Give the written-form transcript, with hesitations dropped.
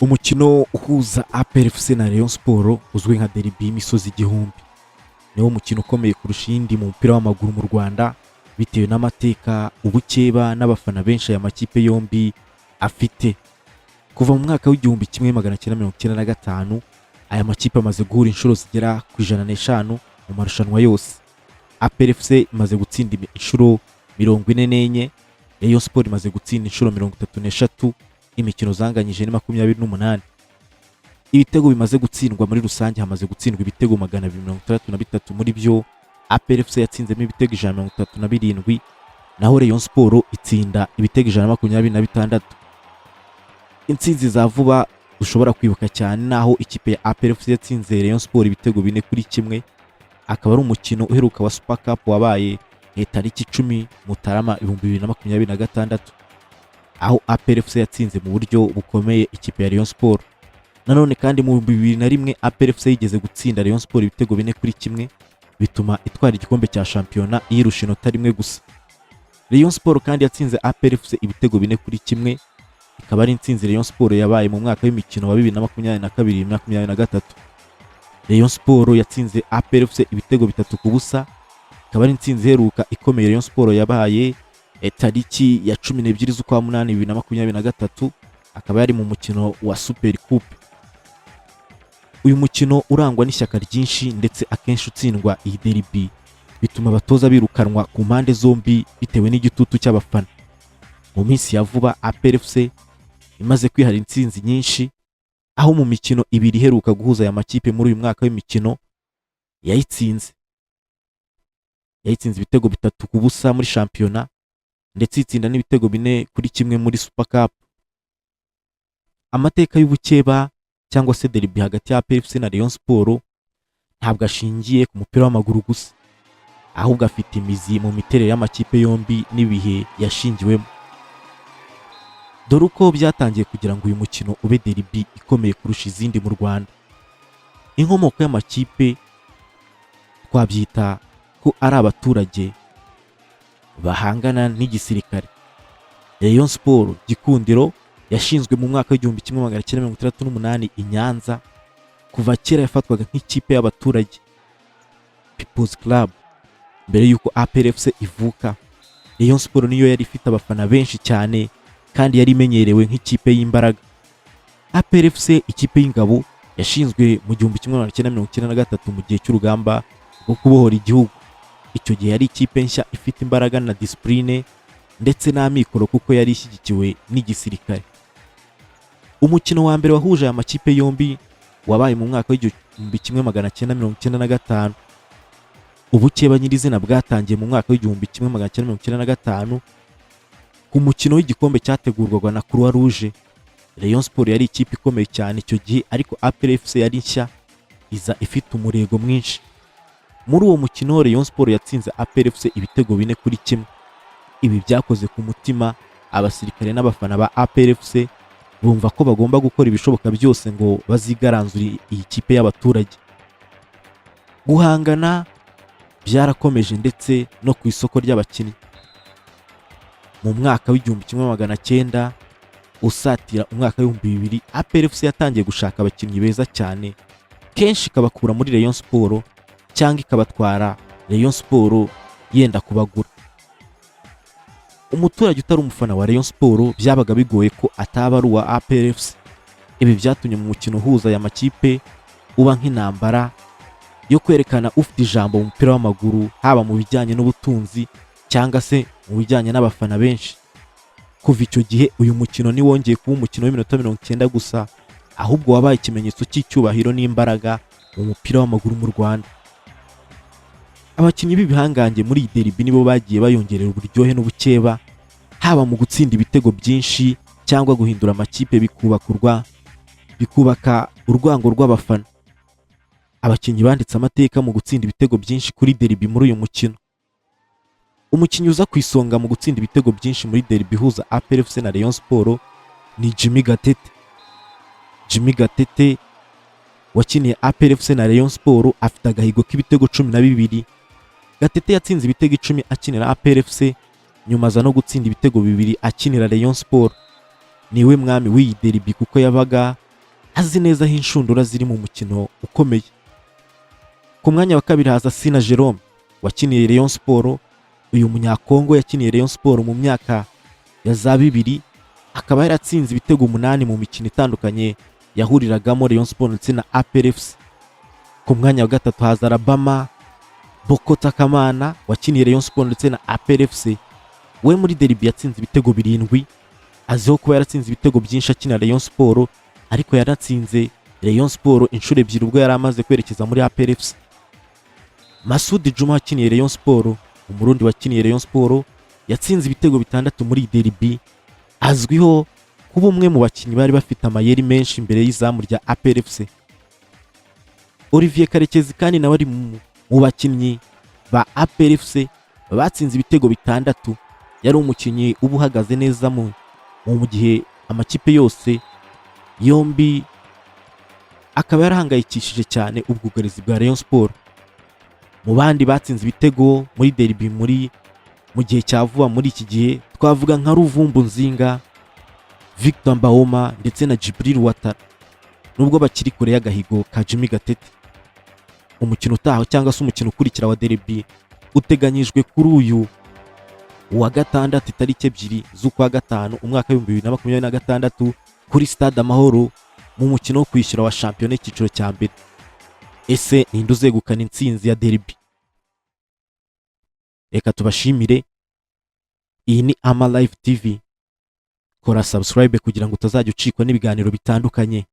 Umukino uhuza APR FC na Rayon Sports uzwi nka derby y'imisozi igihumbi niwo mukino ukomeye kurusha iyindi mu mupira w'amaguru mu Rwanda bitewe n'amateka ubukeba n'abafana benshi aya makipe yombi afite. Kuva mu mwaka w'igihumbi 1995 aya makipe amaze guhura inshuro zigera ku 105 mu marushanwa yose. APR FC imaze gutsinda inshuro 44, Rayon Sports imaze gutsinda inshuro 33, imikino zanganyije ni 28. Ibitego bimaze gutsindwa muri rusange hamaze gutsindwa ibitego 263, muri byo APR FC yatsinzemo ibitego 137, naho Rayon Sports itsinda ibitego 126. Intsinzi za vuba ushobora kwibuka cyane naho ikipe ya APR FC yatsinze Rayon Sports ibitego 4-1, akaba ari umukino uheruka wa Super Cup wabaye tariki 10 Mutarama 2026, aho APR FC yatsinze mu buryo bukomeye ikipe ya Rayon Sports. Nanone kandi mu 2001 APR FC yigeze gutsinda Rayon Sports ibitego 4-1, bituma itwara igikombe cya shampiyona yirusha inota rimwe gusa. Rayon Sports kandi yatsinze APR FC ibitego 4-1, ikaba ari intsinzi Rayon Sports yabaye mu mwaka w'imikino wa 2022-2023. Rayon Sports yatsinze APR FC ibitego 3-0, ikaba ari intsinzi heruka ikomeye Rayon Sports yabaye tariki ya 12 z'ukwa 8 2023, akaba yari mu mukino wa Super Coupe. Uyu mukino urangwa n'ishyaka ryinshi ndetse akenshi utsindwa iyi derby, bituma abatoza birukanwa ku mpande zombi bitewe n'igitutu cy'abafana. Mu minsi ya vuba APR FC imaze kwihara intsinzi nyinshi, aho mu mikino ibiri heruka guhuza aya makipe muri uyu mwaka w'imikino yayitsinze ibitego 3-0 muri shampiyona, ndetse itsinda n'ibitego 4-1 muri Super Cup. Amateka y'ubukeba cyangwa se derby hagati ya APR FC na Rayon Sports ntabwo ashingiye ku mupira w'amaguru gusa, ahubwo afite imizi mu miterere y'amakipe yombi n'ibihe yashingiwemo. Dore uko byatangiye kugira ngo uyu mukino ube derby ikomeye kurusha izindi mu Rwanda. Inkomoko y'amakipe twabyita ko ari abaturage bahangana n'igisirikare. Rayon Sports Gikundiro yashinzwe mu mwaka w'1968 i Nyanza. Kuva kera yafatwaga nk'ikipe y'abaturage, People's Club. Mbere yuko APR FC ivuka, Rayon Sports niyo yari ifite abafana benshi cyane kandi yari imenyerewe nk'ikipe y'imbaraga. APR FC ikipe y'ingabo yashinzwe mu 1993 mu gihe cy'urugamba rwo kubohora igihugu. Icyo gihe yari ikipe nshya ifite imbaraga na discipline ndetse n'amikoro kuko yari ishyigikiwe n'igisirikare. Umukino wa mbere wahuje aya makipe yombi wabaye mu mwaka w'1995. Ubukeba nyirizina bwatangiye mu mwaka w'1995 ku mukino w'igikombe cyategurwaga na Croix Rouge. Rayon Sports yari ikipe ikomeye cyane icyo gihe, ariko APR FC yari nshya iza ifite umurego mwinshi. Muri uwo mukino Rayon Sports yatsinze APR FC ibitego 4-1. Ibi byakoze ku mutima abasirikare n'abafana ba APR FC, bumva ko bagomba gukora ibishoboka byose ngo bazigaranzure iyi kipe y'abaturage. Guhangana byarakomeje ndetse no ku isoko ry'abakinnyi. Mu mwaka w'1900 usatira umwaka w'2000 APR FC yatangiye gushaka abakinnyi beza cyane, kenshi ikabakura muri Rayon Sports cyangwa ikabatwara Rayon Sports yenda kubagura. Umuturage utari umufana wa Rayon Sports byabaga bigoye ko ataba ari uwa APR FC. Ibi byatumye mu mukino uhuza aya makipe uba nk'intambara yo kwerekana ufite ijambo mu mupira w'amaguru, haba mu bijyanye n'ubutunzi cyangwa se mu bijyanye n'abafana benshi. Kuva icyo gihe uyu mukino ni wongeye kuba umukino w'iminota 90 gusa, ahubwo wabaye ikimenyetso cy'icyubahiro n'imbaraga mu mupira w'amaguru mu Rwanda. Abakinnyi b'ibihangange muri iyi derby nibo bagiye bayongerera uburyohe n'ubukeba, haba mu gutsinda ibitego byinshi cyangwa guhindura amakipe bikubaka urwango rw'abafana. Abakinnyi banditse amateka mu gutsinda ibitego byinshi kuri derby muri uyu mukino. Umukinnyi uza ku isonga mu gutsinda ibitego byinshi muri derby ihuza APR FC na Rayon Sports ni Jimmy Gatete. Jimmy Gatete wakiniye APR FC na Rayon Sports afite agahigo k'ibitego 12. Gatete yatsinze ibitego 10 akinira APR FC, nyuma za no gutsinda ibitego 2 akinira Rayon Sports. Niwe mwami w'iyi derby kuko yabaga azi neza aho inshundura ziri mu mukino ukomeye. Ku mwanya wa kabiri haza Sina Jerome wakiniye Rayon Sports. Uyu munyakongo yakiniye Rayon Sports mu myaka ya za 2000, akaba yaratsinze ibitego 8 mu mikino itandukanye yahuriragamo Rayon Sports ndetse na APR FC. Ku mwanya wa gatatu haza Rabama Bokota Kamana wakiniye Rayon Sports ndetse na APR FC. We muri derby yatsinze ibitego 7, aziho kuba yaratsinze ibitego byinshi akina Rayon Sports, ariko yaratsinze Rayon Sports inshuro ebyiri ubwo yari amaze kwerekeza muri APR FC. Masudi Juma wakiniye Rayon Sports, umurundi wakiniye Rayon Sports, yatsinze ibitego 6 muri derby, azwiho kuba umwe mu bakinnyi bari bafite amayeri menshi imbere y'izamu rya APR FC. Olivier Karekezi kandi nawe ari mu bakinnyi ba APR FC batsinze ibitego 6. Yari umukinnyi uba uhagaze neza mu gihe amakipe yose yombi akaba yarahangayikishije cyane ubwugarizi bwa Rayon Sports. Mu bandi batsinze ibitego muri derby mu gihe cya vuba muri iki gihe twavuga nka Ruvumbu Nzinga, Victor Mbahoma ndetse na Jibril Watara, nubwo bakiri kure y'agahigo ka Jimmy Gatete. Umukino utaho cyangwa se umukino ukurikira wa derby uteganyijwe kuri uyu wa gatandatu itariki 2 z'ukwa gatanu umwaka 2026 kuri Stade Amahoro mu mukino wo kwishyura wa shampiyona icyiciro cya mbere. Ese ninde uzegukana intsinzi ya derby? Reka tubashimire. Iyi ni Ama Live TV. Kora subscribe kugira ngo utazajya ucikwa n'ibiganiro bitandukanye.